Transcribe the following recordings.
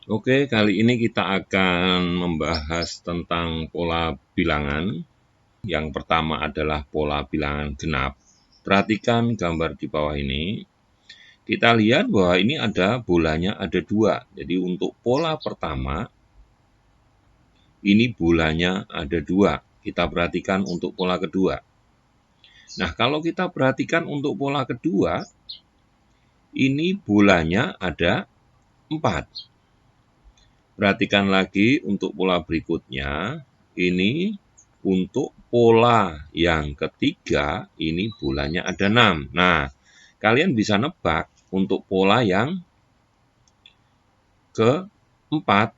Oke, kali ini kita akan membahas tentang pola bilangan. Yang pertama adalah pola bilangan genap. Perhatikan gambar di bawah ini. Kita lihat bahwa ini ada bolanya ada 2. Jadi untuk pola pertama, ini bolanya ada 2. Kita perhatikan untuk pola kedua. Nah, kalau kita perhatikan untuk pola kedua, ini bolanya ada 4. Perhatikan lagi untuk pola berikutnya, ini untuk pola yang ketiga, ini bolanya ada 6. Nah, kalian bisa nebak untuk pola yang keempat.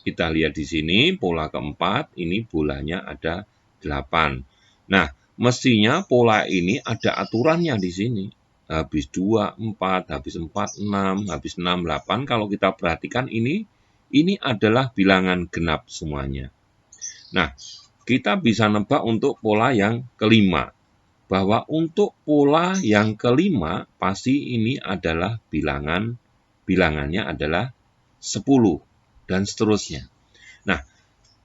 Kita lihat di sini, pola keempat, ini bolanya ada 8. Nah, mestinya pola ini ada aturannya di sini. Habis 2, 4, habis 4, 6, habis 6, 8. Kalau kita perhatikan ini adalah bilangan genap semuanya. Nah, kita bisa nebak untuk pola yang kelima. Bahwa untuk pola yang kelima, pasti ini adalah bilangannya adalah 10 dan seterusnya. Nah,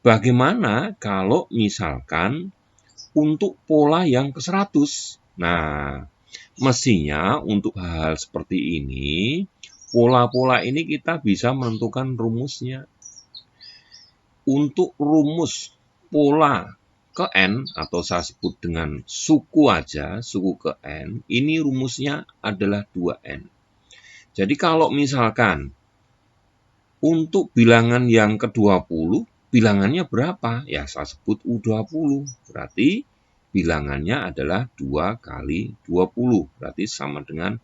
bagaimana kalau misalkan untuk pola yang ke-100? Nah, mestinya untuk hal seperti ini, pola-pola ini kita bisa menentukan rumusnya. Untuk rumus pola ke N, atau saya sebut dengan suku aja, suku ke N, ini rumusnya adalah 2N. Jadi kalau misalkan untuk bilangan yang ke-20, bilangannya berapa? Ya, saya sebut U20. Berarti bilangannya adalah 2 kali 20. Berarti sama dengan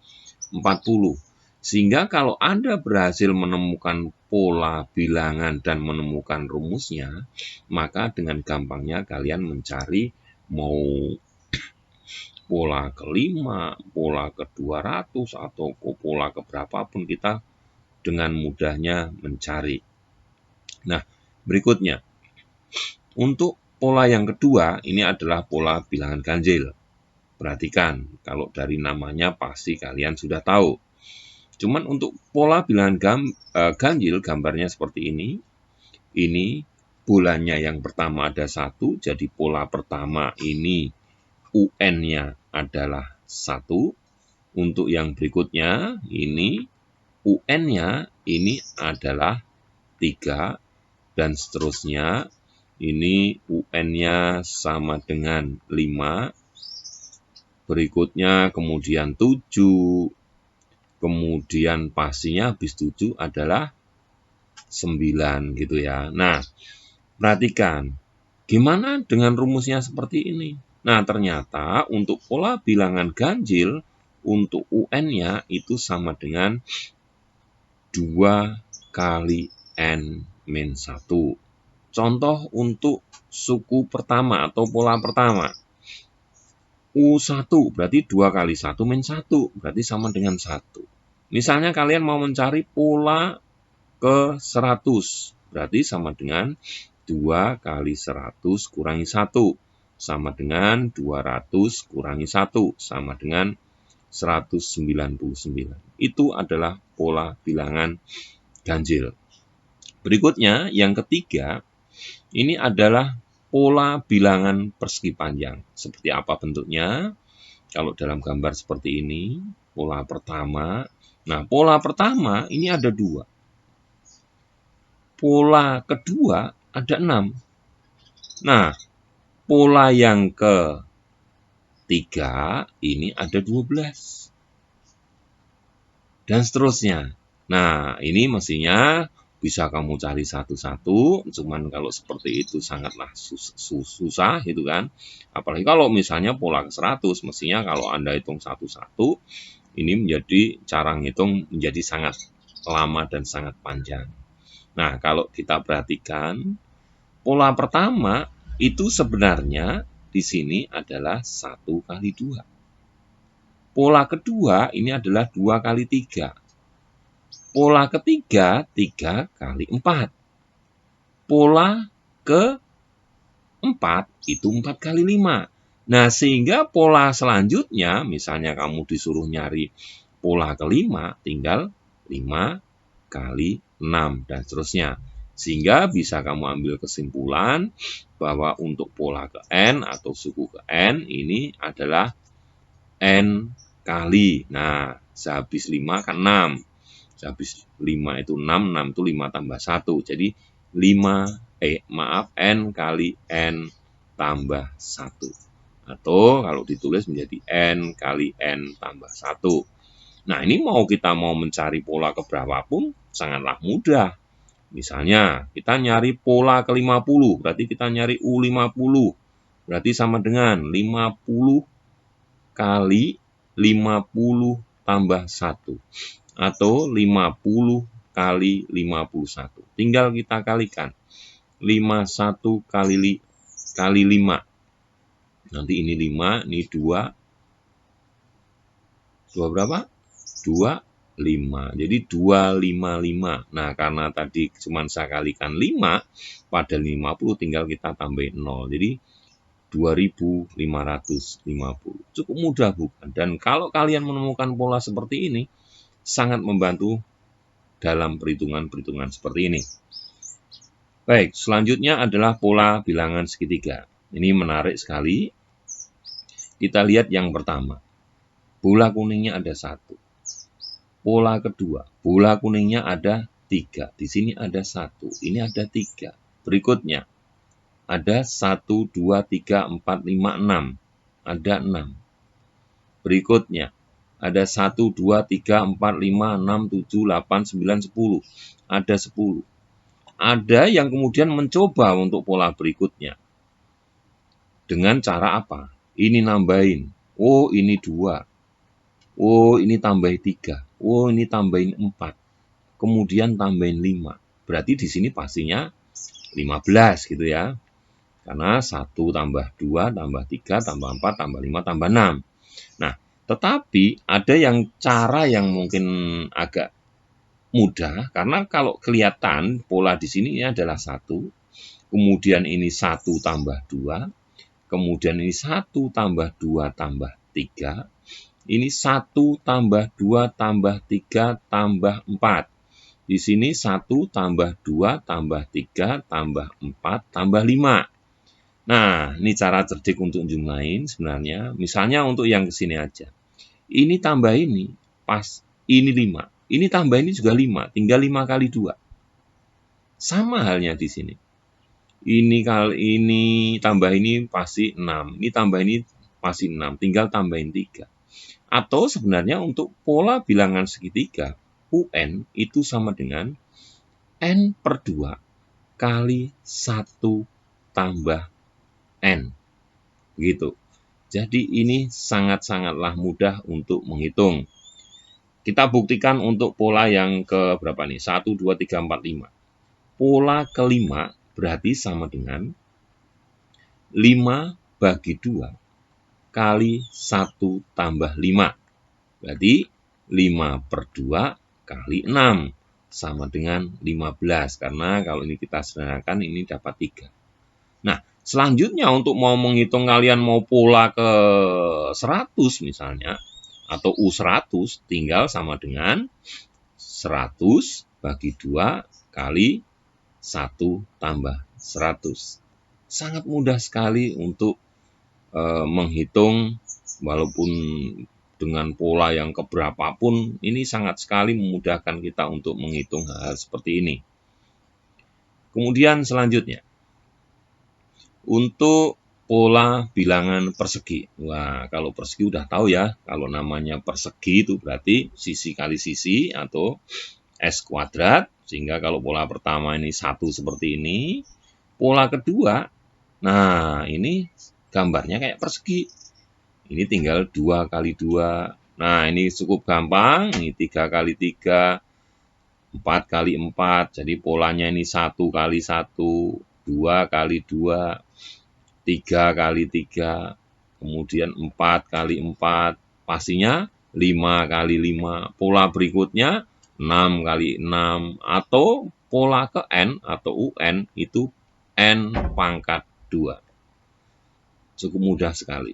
40. Sehingga kalau Anda berhasil menemukan pola bilangan dan menemukan rumusnya, maka dengan gampangnya kalian mencari mau pola ke-5, pola ke-200, atau pola ke berapapun kita dengan mudahnya mencari. Nah, berikutnya. Untuk pola yang kedua, ini adalah pola bilangan ganjil. Perhatikan, kalau dari namanya pasti kalian sudah tahu. Cuman untuk pola bilangan ganjil, gambarnya seperti ini. Ini bolanya yang pertama ada 1, jadi pola pertama ini UN-nya adalah 1. Untuk yang berikutnya, ini UN-nya ini adalah 3, dan seterusnya. Ini UN-nya sama dengan 5. Berikutnya kemudian 7. Kemudian pastinya habis 7 adalah 9 gitu ya. Nah, perhatikan. Gimana dengan rumusnya seperti ini? Nah, ternyata untuk pola bilangan ganjil, untuk UN-nya itu sama dengan 2 kali N-1. Contoh untuk suku pertama atau pola pertama. U1 berarti 2 kali 1 min 1. Berarti sama dengan 1. Misalnya kalian mau mencari pola ke 100. Berarti sama dengan 2 kali 100 kurangi 1. Sama dengan 200 kurangi 1. Sama dengan 199. Itu adalah pola bilangan ganjil. Berikutnya, yang ketiga, ini adalah pola bilangan persegi panjang. Seperti apa bentuknya? Kalau dalam gambar seperti ini, pola pertama. Nah, pola pertama ini ada 2. Pola kedua ada 6. Nah, pola yang ketiga ini ada 12. Dan seterusnya. Nah, ini mestinya bisa kamu cari satu-satu, cuman kalau seperti itu sangatlah susah gitu kan. Apalagi kalau misalnya pola ke 100, mestinya kalau Anda hitung satu-satu, ini menjadi cara ngitung menjadi sangat lama dan sangat panjang. Nah, kalau kita perhatikan, pola pertama itu sebenarnya di sini adalah 1 kali 2. Pola kedua ini adalah 2 kali 3. Pola ketiga, 3 kali 4. Pola keempat, itu 4 kali 5. Nah, sehingga pola selanjutnya, misalnya kamu disuruh nyari pola kelima, tinggal 5 kali 6 dan seterusnya. Sehingga bisa kamu ambil kesimpulan bahwa untuk pola ke N atau suku ke N ini adalah N kali. Nah, sehabis 5 kan 6. Sehabis 5 itu 6, 6 itu 5 tambah 1. Jadi N kali N tambah 1. Atau kalau ditulis menjadi N kali N tambah 1. Nah, ini kita mau mencari pola keberapapun sangatlah mudah. Misalnya, kita nyari pola ke 50, berarti kita nyari U50. Berarti sama dengan 50 kali 50 tambah 1. Atau 50 kali 51. Tinggal kita kalikan. 51 kali 5. Nanti ini 5, ini 2. 2 berapa? 2, 5. Jadi 255. Nah, karena tadi cuma saya kalikan 5, pada 50 tinggal kita tambahin 0. Jadi 2550. Cukup mudah bukan? Dan kalau kalian menemukan pola seperti ini, sangat membantu dalam perhitungan-perhitungan seperti ini. Baik, selanjutnya adalah pola bilangan segitiga. Ini menarik sekali. Kita lihat yang pertama. Bola kuningnya ada 1. Pola kedua, bola kuningnya ada 3. Di sini ada 1, ini ada 3. Berikutnya, ada 1, 2, 3, 4, 5, 6. Ada 6. Berikutnya, ada 1, 2, 3, 4, 5, 6, 7, 8, 9, 10. Ada 10. Ada yang kemudian mencoba untuk pola berikutnya. Dengan cara apa? Ini nambahin. Oh, ini 2. Oh, ini tambahin 3. Oh, ini tambahin 4. Kemudian tambahin 5. Berarti di sini pastinya 15 gitu ya. Karena 1 tambah 2 tambah 3 tambah 4 tambah 5 tambah 6. Nah, tetapi ada yang cara yang mungkin agak mudah. Karena kalau kelihatan pola di sini ini adalah 1. Kemudian ini 1 tambah 2. Kemudian ini 1 tambah 2 tambah 3. Ini 1 tambah 2 tambah 3 tambah 4. Di sini 1 tambah 2 tambah 3 tambah 4 tambah 5. Nah, ini cara cerdik untuk jumlahin sebenarnya. Misalnya untuk yang kesini aja. Ini tambah ini, pas ini 5. Ini tambah ini juga 5, tinggal 5 kali 2. Sama halnya di sini. Ini kali ini tambah ini pasti 6. Ini tambah ini pasti 6, tinggal tambahin 3. Atau sebenarnya untuk pola bilangan segitiga, UN itu sama dengan N per 2 kali 1 tambah N. Gitu. Jadi ini sangat-sangatlah mudah untuk menghitung. Kita buktikan untuk pola yang ke berapa nih? 1, 2, 3, 4, 5. Pola kelima berarti sama dengan 5 bagi 2 kali 1 tambah 5. Berarti 5 per 2 kali 6. Sama dengan 15. Karena kalau ini kita sederhanakan ini dapat 3. Nah, selanjutnya untuk mau menghitung kalian mau pola ke 100 misalnya. Atau U100 tinggal sama dengan 100 bagi 2 kali 1 tambah 100. Sangat mudah sekali untuk menghitung walaupun dengan pola yang keberapapun, ini sangat sekali memudahkan kita untuk menghitung hal seperti ini. Kemudian selanjutnya, untuk pola bilangan persegi. Wah, kalau persegi udah tahu ya, kalau namanya persegi itu berarti sisi kali sisi atau S kuadrat, sehingga kalau pola pertama ini 1 seperti ini, pola kedua, nah ini gambarnya kayak persegi. Ini tinggal 2 kali 2. Nah, ini cukup gampang. Ini 3 kali 3, 4 kali 4. Jadi polanya ini 1 kali 1, 2 kali 2, 3 kali 3, kemudian 4 kali 4. Pastinya 5 kali 5. Pola berikutnya 6 kali 6. Atau pola ke N atau UN itu N pangkat 2. Cukup mudah sekali.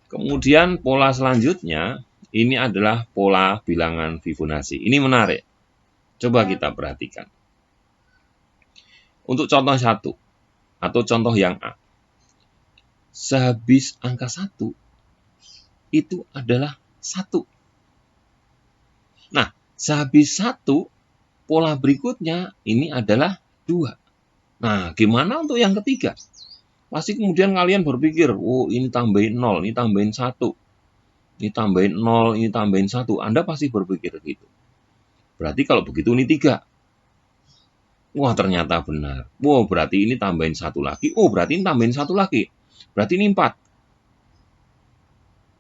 Kemudian pola selanjutnya, ini adalah pola bilangan Fibonacci. Ini menarik. Coba kita perhatikan. Untuk contoh 1 atau contoh yang A. Sehabis angka 1 itu adalah 1. Nah, sehabis 1 pola berikutnya ini adalah 2. Nah, gimana untuk yang ketiga? Pasti kemudian kalian berpikir, oh ini tambahin 0, ini tambahin 1. Ini tambahin 0, ini tambahin 1. Anda pasti berpikir gitu. Berarti kalau begitu ini 3. Wah, ternyata benar. Wow, berarti ini tambahin 1 lagi. Oh, berarti ini tambahin 1 lagi. Berarti ini 4.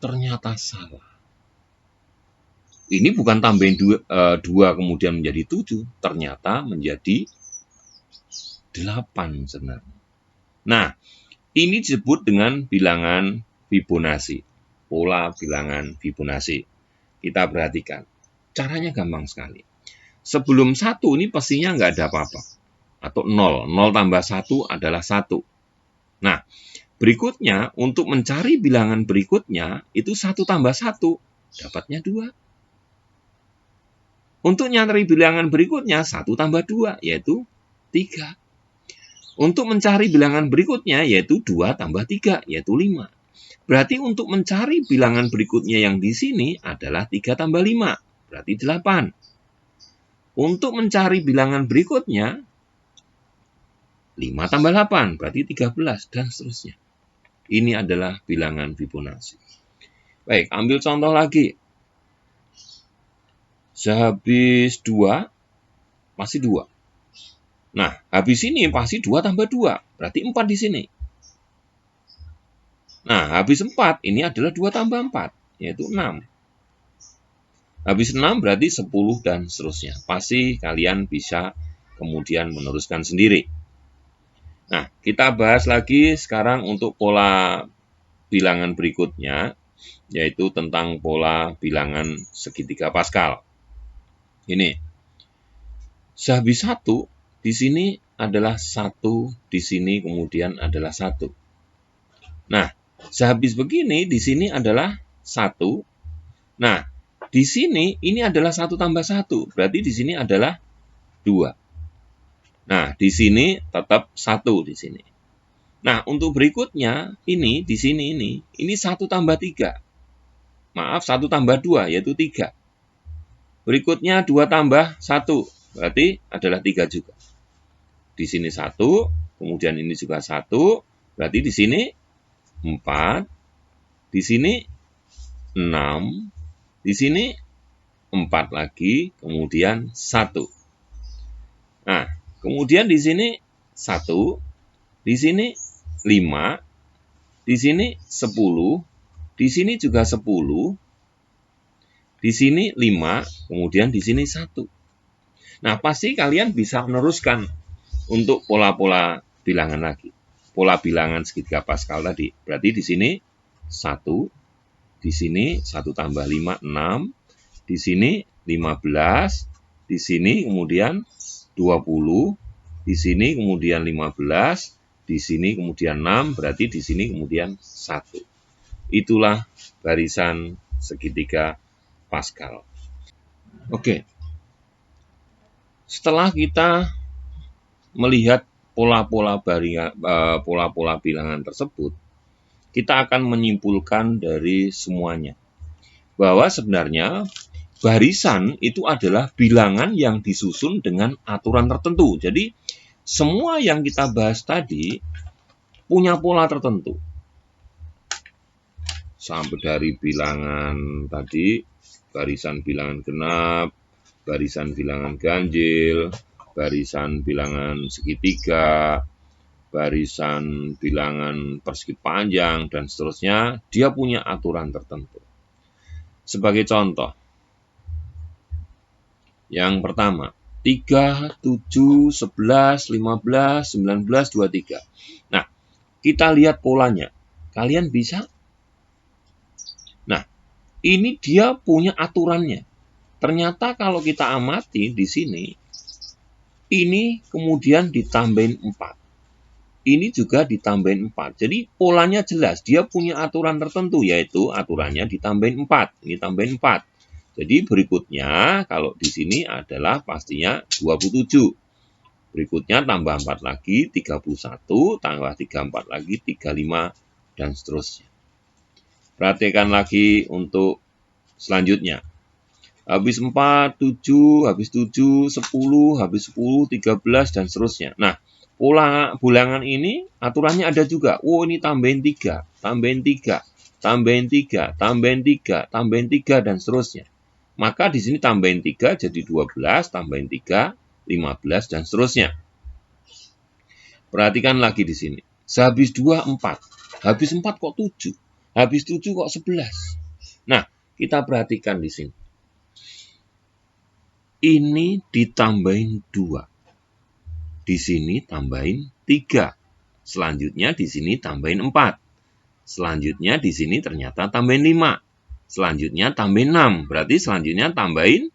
Ternyata salah. Ini bukan tambahin 2 kemudian menjadi 7. Ternyata menjadi 8 sebenarnya. Nah, ini disebut dengan bilangan Fibonacci. Pola bilangan Fibonacci. Kita perhatikan. Caranya gampang sekali. Sebelum 1 ini pastinya nggak ada apa-apa. Atau 0. 0 tambah 1 adalah 1. Nah, berikutnya untuk mencari bilangan berikutnya itu 1 tambah 1. Dapatnya 2. Untuk mencari bilangan berikutnya 1 tambah 2 yaitu 3. Untuk mencari bilangan berikutnya yaitu 2 tambah 3 yaitu 5. Berarti untuk mencari bilangan berikutnya yang di sini adalah 3 tambah 5. Berarti 8. Untuk mencari bilangan berikutnya 5 tambah 8 berarti 13 dan seterusnya. Ini adalah bilangan Fibonacci. Baik, ambil contoh lagi. Sehabis 2 pasti 2. Nah, habis ini pasti 2 tambah 2 berarti 4 di sini. Nah, habis 4 ini adalah 2 tambah 4 yaitu 6. Habis 6 berarti 10 dan seterusnya. Pasti kalian bisa kemudian meneruskan sendiri. Nah, kita bahas lagi sekarang untuk pola bilangan berikutnya, yaitu tentang pola bilangan segitiga Pascal. Ini, sehabis 1, di sini adalah 1, di sini kemudian adalah 1. Nah, sehabis begini, di sini adalah 1. Nah, di sini ini adalah 1 tambah 1, berarti di sini adalah 2. Nah, di sini tetap 1 di sini. Nah, untuk berikutnya ini di sini ini 1 tambah 3. Maaf, 1 tambah 2 yaitu 3. Berikutnya 2 tambah 1, berarti adalah 3 juga. Di sini 1, kemudian ini juga 1, berarti di sini 4, di sini 6, di sini 4 lagi, kemudian 1. Nah, kemudian di sini 1, di sini 5, di sini 10, di sini juga 10, di sini 5, kemudian di sini 1. Nah, pasti kalian bisa meneruskan untuk pola-pola bilangan lagi. Pola bilangan segitiga Pascal tadi. Berarti di sini 1, di sini 1 tambah 5, 6, di sini 15, di sini kemudian 20, di sini kemudian 15, di sini kemudian 6, berarti di sini kemudian 1. Itulah barisan segitiga Pascal. Oke. Setelah kita melihat pola-pola bilangan tersebut, kita akan menyimpulkan dari semuanya bahwa sebenarnya barisan itu adalah bilangan yang disusun dengan aturan tertentu. Jadi, semua yang kita bahas tadi punya pola tertentu. Sampai dari bilangan tadi, barisan bilangan genap, barisan bilangan ganjil, barisan bilangan segitiga, barisan bilangan persegi panjang, dan seterusnya, dia punya aturan tertentu. Sebagai contoh, yang pertama, 3, 7, 11, 15, 19, 23. Nah, kita lihat polanya. Kalian bisa? Nah, ini dia punya aturannya. Ternyata kalau kita amati di sini, ini kemudian ditambahin 4. Ini juga ditambahin 4. Jadi polanya jelas, dia punya aturan tertentu, yaitu aturannya ditambahin 4. Ini tambahin 4. Jadi berikutnya kalau di sini adalah pastinya 27. Berikutnya tambah 4 lagi 31, tambah 34 lagi 35 dan seterusnya. Perhatikan lagi untuk selanjutnya. Habis 4, 7, habis 7, 10, habis 10, 13, dan seterusnya. Nah, ulangan ini aturannya ada juga. Oh, ini tambahin 3, tambahin 3, tambahin 3, tambahin 3, tambahin 3, dan seterusnya. Maka di sini tambahin 3 jadi 12, tambahin 3, 15, dan seterusnya. Perhatikan lagi di sini. Sehabis 2, 4. Habis 4 kok 7. Habis 7 kok 11. Nah, kita perhatikan di sini. Ini ditambahin 2. Di sini tambahin 3. Selanjutnya di sini tambahin 4. Selanjutnya di sini ternyata tambahin 5. Selanjutnya tambahin 6. Berarti selanjutnya tambahin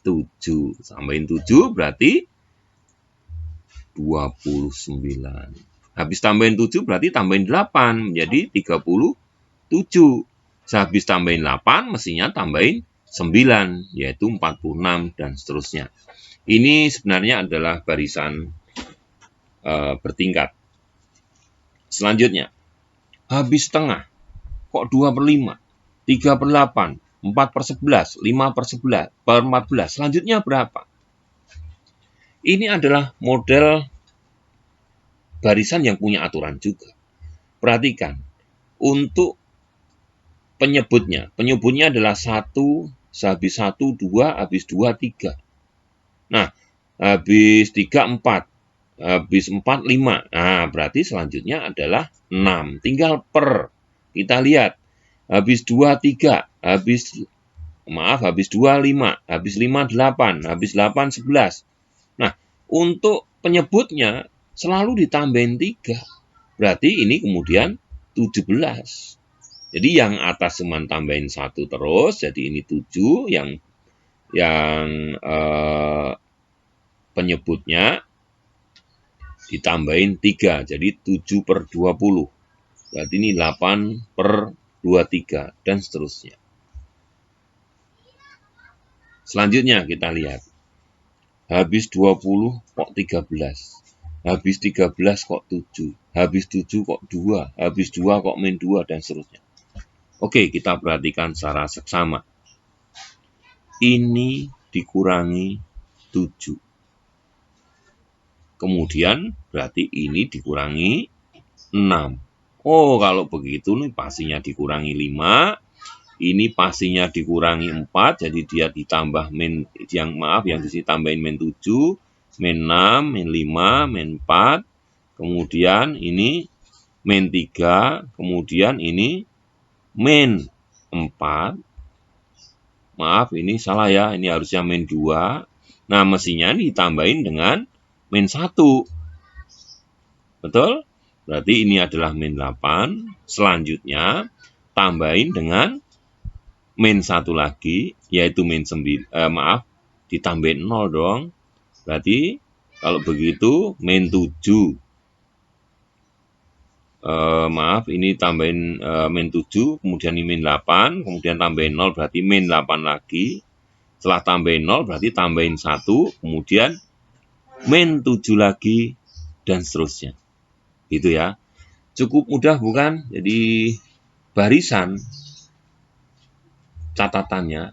7. Tambahin 7 berarti 29. Habis tambahin 7 berarti tambahin 8. Menjadi 37. Sehabis tambahin 8 mestinya tambahin 9, yaitu 46, dan seterusnya. Ini sebenarnya adalah barisan bertingkat. Selanjutnya, habis tengah, kok 2/5, 3/8, 4/11, 5/11, selanjutnya berapa? Ini adalah model barisan yang punya aturan juga. Perhatikan, untuk penyebutnya adalah 1, habis 1, 2, habis 2, 3. Nah, habis 3, 4. Habis 4, 5. Nah, berarti selanjutnya adalah 6. Tinggal per. Kita lihat. Habis 2, 3. Habis 2, 5. Habis 5, 8. Habis 8, 11. Nah, untuk penyebutnya selalu ditambahin 3. Berarti ini kemudian 17. Jadi yang atas cuma tambahin 1 terus. Jadi ini 7. Yang penyebutnya ditambahin 3, jadi 7/20. Berarti ini 8/23, dan seterusnya. Selanjutnya kita lihat. Habis 20 kok 13. Habis 13 kok 7. Habis 7 kok 2. Habis 2 kok min 2, dan seterusnya. Oke, kita perhatikan secara seksama. Ini dikurangi 7. Kemudian berarti ini dikurangi 6. Oh, kalau begitu nih pastinya dikurangi 5. Ini pastinya dikurangi 4. Jadi dia ditambah yang di sini tambahin min 7, min 6, min 5, min 4. Kemudian ini min 3. Kemudian ini min 4. Maaf, ini salah ya. Ini harusnya min 2. Nah, mestinya ditambahin dengan min 1. Betul? Berarti ini adalah min 8. Selanjutnya, tambahin dengan min 1 lagi, yaitu min 9. Ditambahin 0 dong. Berarti, kalau begitu, min 7. Ini tambahin min 7, kemudian ini min 8, kemudian tambahin 0, berarti min 8 lagi. Setelah tambahin 0, berarti tambahin 1, kemudian min 7 lagi, dan seterusnya. Gitu ya. Cukup mudah bukan? Jadi barisan catatannya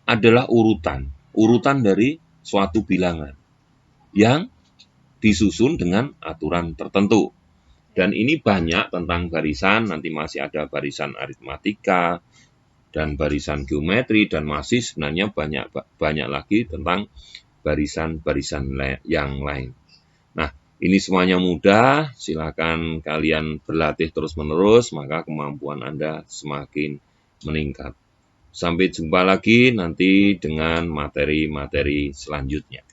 adalah urutan dari suatu bilangan yang disusun dengan aturan tertentu. Dan ini banyak tentang barisan, nanti masih ada barisan aritmatika dan barisan geometri, dan masih sebenarnya banyak lagi tentang barisan-barisan yang lain. Nah, ini semuanya mudah, silakan kalian berlatih terus-menerus, maka kemampuan Anda semakin meningkat. Sampai jumpa lagi nanti dengan materi-materi selanjutnya.